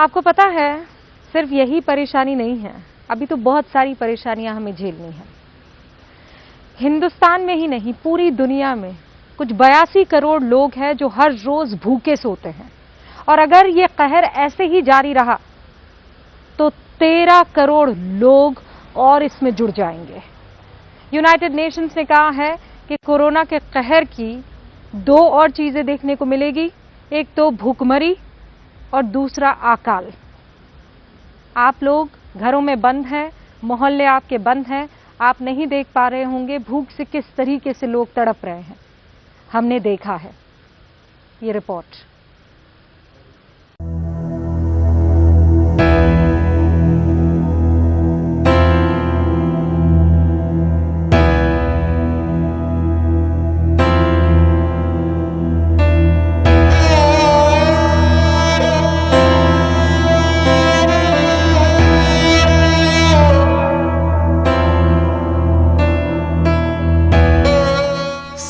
आपको पता है, सिर्फ यही परेशानी नहीं है, अभी तो बहुत सारी परेशानियां हमें झेलनी है। हिंदुस्तान में ही नहीं, पूरी दुनिया में कुछ 82 करोड़ लोग हैं जो हर रोज भूखे सोते हैं, और अगर ये कहर ऐसे ही जारी रहा तो 13 करोड़ लोग और इसमें जुड़ जाएंगे। यूनाइटेड नेशंस ने कहा है कि कोरोना के कहर की 2 और चीजें देखने को मिलेगी, एक तो भूखमरी और दूसरा अकाल। आप लोग घरों में बंद हैं, मोहल्ले आपके बंद हैं, आप नहीं देख पा रहे होंगे भूख से किस तरीके से लोग तड़प रहे हैं। हमने देखा है। ये रिपोर्ट।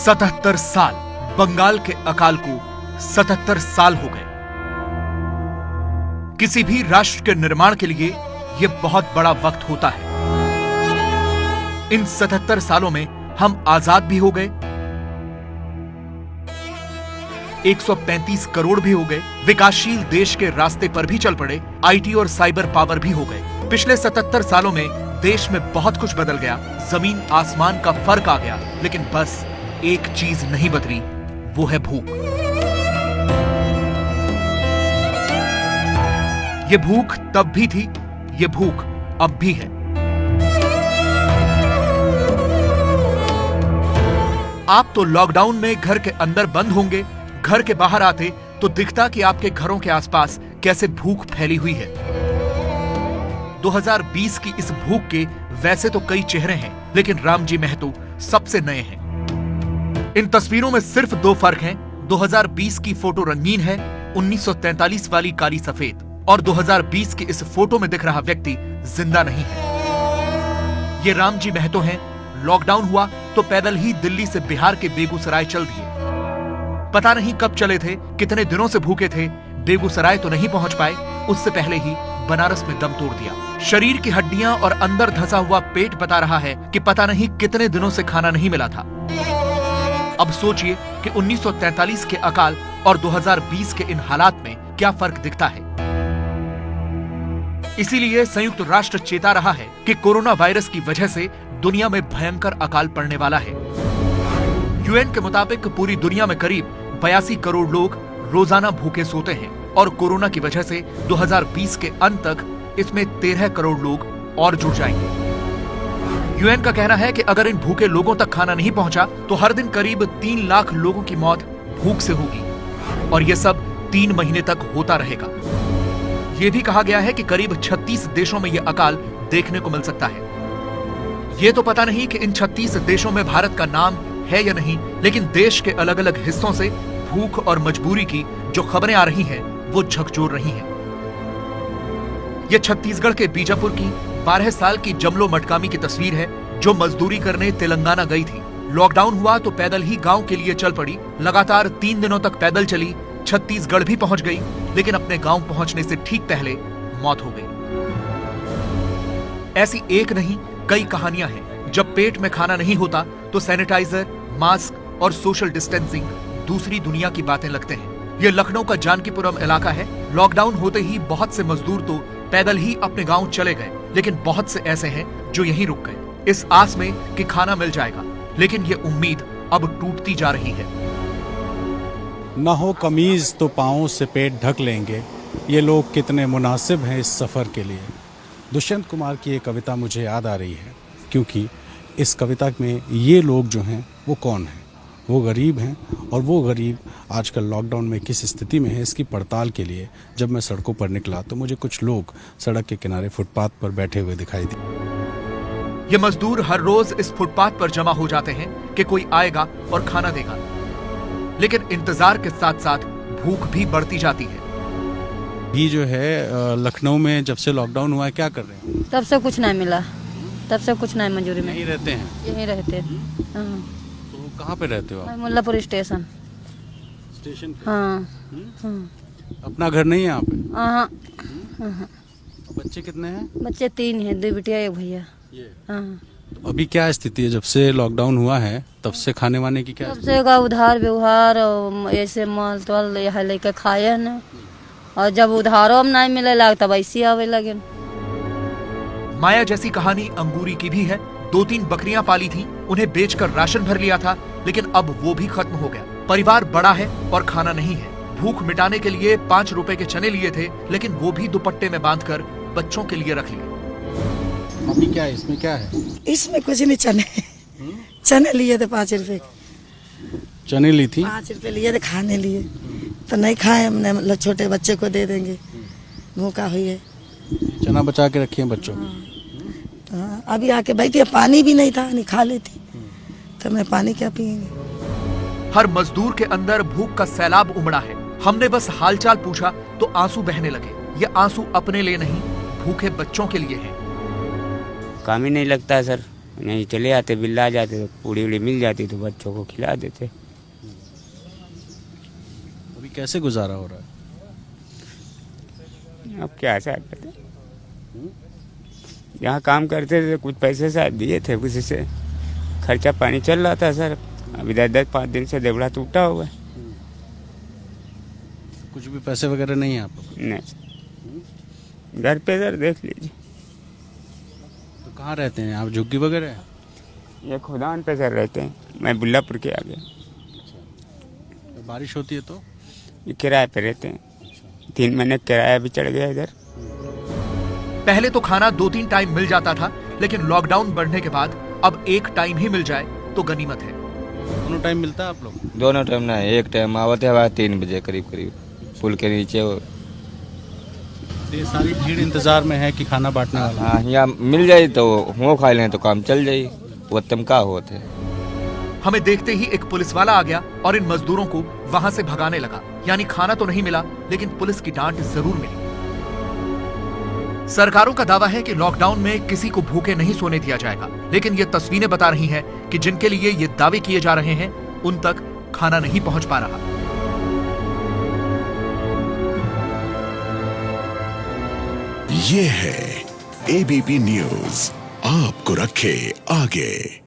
सतहत्तर साल बंगाल के अकाल को 77 साल हो गए। किसी भी राष्ट्र के निर्माण के लिए यह बहुत बड़ा वक्त होता है। इन 77 सालों में हम आजाद भी हो गए, 135 करोड़ भी हो गए, विकासशील देश के रास्ते पर भी चल पड़े, आईटी और साइबर पावर भी हो गए। पिछले 77 सालों में देश में बहुत कुछ बदल गया, जमीन आसमान का फर्क आ गया, लेकिन बस एक चीज नहीं बदली, वो है भूख। ये भूख तब भी थी, ये भूख अब भी है। आप तो लॉकडाउन में घर के अंदर बंद होंगे, घर के बाहर आते तो दिखता कि आपके घरों के आसपास कैसे भूख फैली हुई है। 2020 की इस भूख के वैसे तो कई चेहरे हैं, लेकिन रामजी महतो सबसे नए हैं। इन तस्वीरों में सिर्फ 2 फर्क हैं। 2020 की फोटो रंगीन है, 1943 वाली काली सफेद, और 2020 की इस फोटो में दिख रहा व्यक्ति जिंदा नहीं है। ये रामजी महतो हैं। लॉकडाउन हुआ तो पैदल ही दिल्ली से बिहार के बेगूसराय चल दिए। पता नहीं कब चले थे, कितने दिनों से भूखे थे। बेगूसराय तो नहीं पहुंच पाए, उससे पहले ही बनारस में दम तोड़ दिया। शरीर की हड्डियां और अंदर धंसा हुआ पेट बता रहा है कि पता नहीं कितने दिनों से खाना नहीं मिला था। अब सोचिए कि 1943 के अकाल और 2020 के इन हालात में क्या फर्क दिखता है। इसीलिए संयुक्त राष्ट्र चेता रहा है कि कोरोना वायरस की वजह से दुनिया में भयंकर अकाल पड़ने वाला है। यूएन के मुताबिक पूरी दुनिया में करीब 82 करोड़ लोग रोजाना भूखे सोते हैं, और कोरोना की वजह से 2020 के अंत तक इसमें 13 करोड़ लोग और जुड़ जाएंगे। यूएन का कहना है कि अगर इन भूखे लोगों तक खाना नहीं पहुंचा तो हर दिन करीब 3 लाख लोगों की मौत भूख से होगी, और यह सब 3 महीने तक होता रहेगा। यह भी कहा गया है कि करीब 36 देशों में यह अकाल देखने को मिल सकता है। यह तो पता नहीं कि इन 36 देशों में भारत का नाम है या नहीं, लेकिन देश के अलग अलग हिस्सों से भूख और मजबूरी की जो खबरें आ रही हैं, वो झकझोर रही हैं। यह छत्तीसगढ़ के बीजापुर की 12 साल की जमलो मटकामी की तस्वीर है, जो मजदूरी करने तेलंगाना गई थी। लॉकडाउन हुआ तो पैदल ही गांव के लिए चल पड़ी। लगातार 3 दिनों तक पैदल चली, छत्तीसगढ़ भी पहुंच गई, लेकिन अपने गांव पहुंचने से ठीक पहले मौत हो गई। ऐसी एक नहीं, कई कहानियां हैं। जब पेट में खाना नहीं होता तो सैनिटाइजर, मास्क और सोशल डिस्टेंसिंग दूसरी दुनिया की बातें लगते हैं। यह लखनऊ का जानकीपुरम इलाका है। लॉकडाउन होते ही बहुत से मजदूर तो पैदल ही अपने गांव चले गए, लेकिन बहुत से ऐसे हैं जो यहीं रुक गए, इस आस में कि खाना मिल जाएगा। लेकिन यह उम्मीद अब टूटती जा रही है। न हो कमीज तो पाँव से पेट ढक लेंगे, ये लोग कितने मुनासिब हैं इस सफ़र के लिए। दुष्यंत कुमार की ये कविता मुझे याद आ रही है, क्योंकि इस कविता में ये लोग जो हैं वो कौन हैं? वो गरीब हैं, और वो गरीब आजकल लॉकडाउन में किस स्थिति में है, इसकी पड़ताल के लिए जब मैं सड़कों पर निकला तो मुझे कुछ लोग सड़क के किनारे फुटपाथ पर बैठे हुए दिखाई दिए। ये मजदूर हर रोज इस फुटपाथ पर जमा हो जाते हैं कि कोई आएगा और खाना देगा, लेकिन इंतजार के साथ साथ भूख भी बढ़ती जाती है। ये जो है लखनऊ में जब से लॉकडाउन हुआ है, क्या कर रहे हैं? तब से कुछ नहीं मिला, तब से कुछ नहीं मंजूरी में। यहीं रहते हैं? यहीं रहते हैं। हाँ। तो कहाँ पे रहते हो आप? मुल्लापुर स्टेशन। स्टेशन पे? हाँ। हाँ। अपना घर नहीं है यहाँ पे? हाँ। हाँ। बच्चे कितने हैं? बच्चे 3 हैं, 2 बिटिया 1 भैया। हाँ। तो अभी क्या स्थिति है? जब से लॉकडाउन हुआ है तब से खाने वाने की क्या? सबसे का उधार व्यवहार और ऐसे माल तोल यह लेके खाए है ना, और जब उधारों में नहीं मिले लग तब ऐसी आवे लगे। माया जैसी कहानी अंगूरी की भी है। 2-3 बकरियां पाली थी, उन्हें बेचकर राशन भर लिया था, लेकिन अब वो भी खत्म हो गया। परिवार बड़ा है और खाना नहीं है। भूख मिटाने के लिए 5 रुपए के चने लिए थे, लेकिन वो भी दुपट्टे में बांधकर बच्चों के लिए रख लिए। अभी क्या है? इसमें क्या है? इसमें कुछ नहीं, चने चने लिए थे 5 रुपए। चने ली थी? 5 रुपए लिए थे खाने लिए, तो नहीं खाए हमने, मतलब छोटे बच्चे को दे देंगे, भूखा हुई है। चना बचा के रखिए बच्चों को। हाँ, अभी आके बैठी, पानी भी नहीं था, नहीं खा लेती तो मैं पानी क्या पियेंगे। हर मजदूर के अंदर भूख का सैलाब उमड़ा है। हमने बस हालचाल पूछा तो आंसू बहने लगे। ये आंसू अपने लिए नहीं, भूखे बच्चों के लिए हैं। काम ही नहीं लगता है सर, नहीं चले आते, बिल आ जाते तो पूड़ी उड़ी मिल जाती तो बच्चों को खिला देते। अभी कैसे गुजारा हो रहा है? अब क्या शायद पता, यहाँ काम करते थे कुछ पैसे शायद दिए थे, उसी से खर्चा पानी चल रहा था सर। अभी 10-5 दिन से देवड़ा टूटा हुआ है। कुछ भी पैसे वगैरह नहीं है आप लोग? नहीं, घर पे सर देख लीजिए। तो कहाँ रहते हैं आप? झुग्गी वगैरह है? ये खुदान पे सर रहते हैं, मैं बुल्लापुर के आगे। तो बारिश होती है तो? ये किराए पे रहते हैं, 3 महीने किराया भी चढ़ गया इधर। पहले तो खाना 2-3 टाइम मिल जाता था, लेकिन लॉकडाउन बढ़ने के बाद अब 1 टाइम ही मिल जाए तो गनीमत है। दोनों टाइम मिलता है आप लोग? दोनों टाइम ना, एक टाइम आवते है 3 बजे करीब पुल के नीचे। ये सारी भीड़ इंतजार में है कि खाना बांटने वाला। हाँ, यहाँ मिल जाए तो हुआ खा लें तो काम चल जाये, वो तमका होते। हमें देखते ही एक पुलिस वाला आ गया और इन मजदूरों को वहां से भगाने लगा। यानी खाना तो नहीं मिला, लेकिन पुलिस की डांट जरूर मिली। सरकारों का दावा है कि लॉकडाउन में किसी को भूखे नहीं सोने दिया जाएगा, लेकिन ये तस्वीरें बता रही हैं कि जिनके लिए ये दावे किए जा रहे हैं उन तक खाना नहीं पहुंच पा रहा। ये है एबीपी न्यूज, आपको रखे आगे।